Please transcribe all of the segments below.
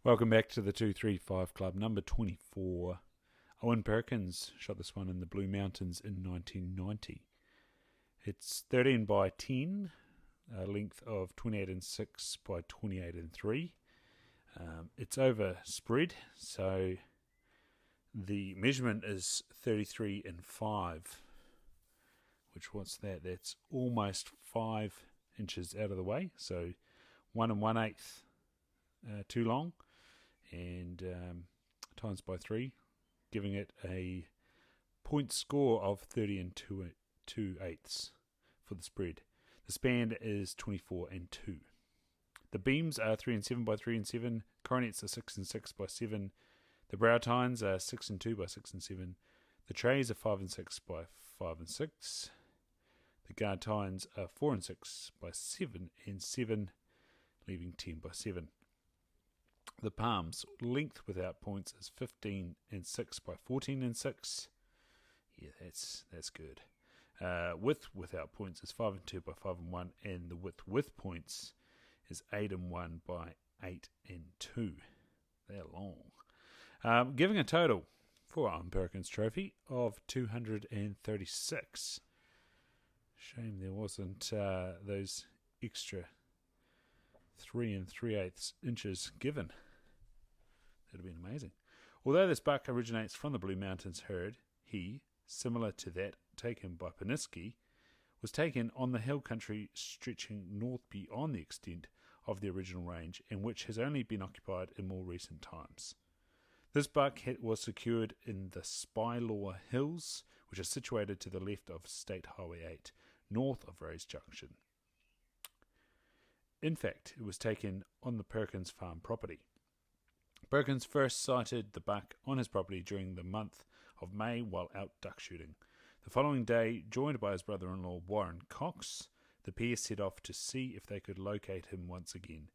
Welcome back to the 235 Club, number 24. Owen Perkins shot this one in the Blue Mountains in 1990. It's 13 by 10, a length of 28 and 6 by 28 and 3. It's over spread, so the measurement is 33 and 5, which what's that? That's almost 5 inches out of the way, so 1 1/8 too long, and times by 3, giving it a point score of 30 and 2/8 for the spread. The span is 24 and 2. The beams are 3 and 7 by 3 and 7. Coronets are 6 and 6 by 7. The brow tines are 6 and 2 by 6 and 7. The trays are 5 and 6 by 5 and 6. The guard tines are 4 and 6 by 7 and 7, leaving 10 by 7. The palms, length without points, is 15 and 6 by 14 and 6. Yeah, that's good. Width without points is 5 and 2 by 5 and 1, and the width with points is 8 and 1 by 8 and 2. They're long. Giving a total for Owen Perkins Trophy of 236. Shame there wasn't those extra 3 and 3/8 inches given. That would have been amazing. Although this buck originates from the Blue Mountains herd, he, similar to that taken by Paniski, was taken on the hill country stretching north beyond the extent of the original range, and which has only been occupied in more recent times. This buck was secured in the Fallow Hills, which are situated to the left of State Highway 8, north of Rose Junction. In fact, it was taken on the Perkins farm property. Perkins first sighted the buck on his property during the month of May while out duck shooting. The following day, joined by his brother-in-law Warren Cox, the pair set off to see if they could locate him once again,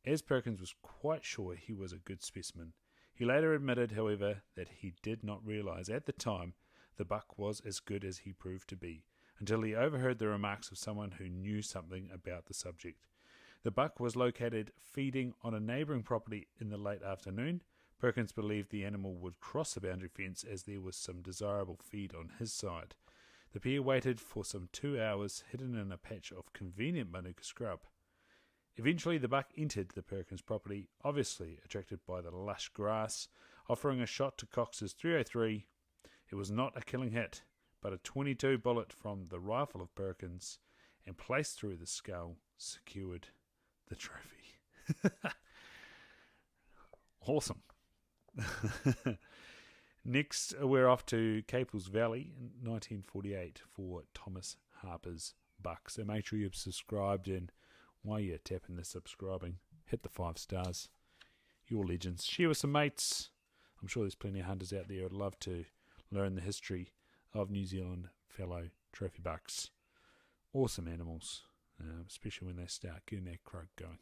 as Perkins was quite sure he was a good specimen. He later admitted, however, that he did not realise at the time the buck was as good as he proved to be, until he overheard the remarks of someone who knew something about the subject. The buck was located feeding on a neighbouring property in the late afternoon. Perkins believed the animal would cross the boundary fence as there was some desirable feed on his side. The pair waited for some 2 hours, hidden in a patch of convenient manuka scrub. Eventually the buck entered the Perkins property, obviously attracted by the lush grass, offering a shot to Cox's .303. It was not a killing hit, but a .22 bullet from the rifle of Perkins, and placed through the skull, secured the trophy. Awesome. Next, we're off to Caples Valley in 1948 for Thomas Harper's buck. So make sure you've subscribed, and while you're tapping the subscribing, hit the 5 stars. You're legends. Share with some mates. I'm sure there's plenty of hunters out there who'd love to learn the history of New Zealand fallow trophy bucks. Awesome animals. Especially when they start getting that croak going.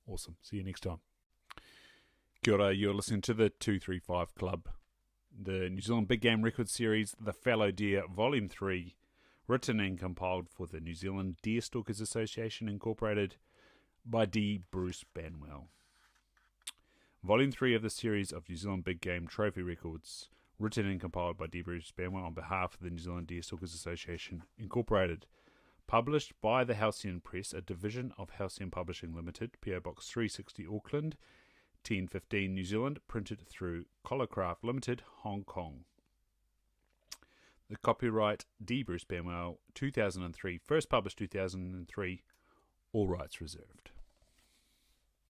Awesome. See you next time. Kia ora, you're listening to the 235 Club. The New Zealand Big Game Record Series, The Fallow Deer, Volume 3, written and compiled for the New Zealand Deer Stalkers Association, Incorporated, by D. Bruce Banwell. Volume 3 of the series of New Zealand Big Game Trophy Records, written and compiled by D. Bruce Banwell on behalf of the New Zealand Deer Stalkers Association, Incorporated. Published by the Halcyon Press, a division of Halcyon Publishing Limited, PO Box 360 Auckland, 1015 New Zealand, printed through Collarcraft Limited, Hong Kong. The copyright D. Bruce Banwell, 2003, first published 2003, all rights reserved.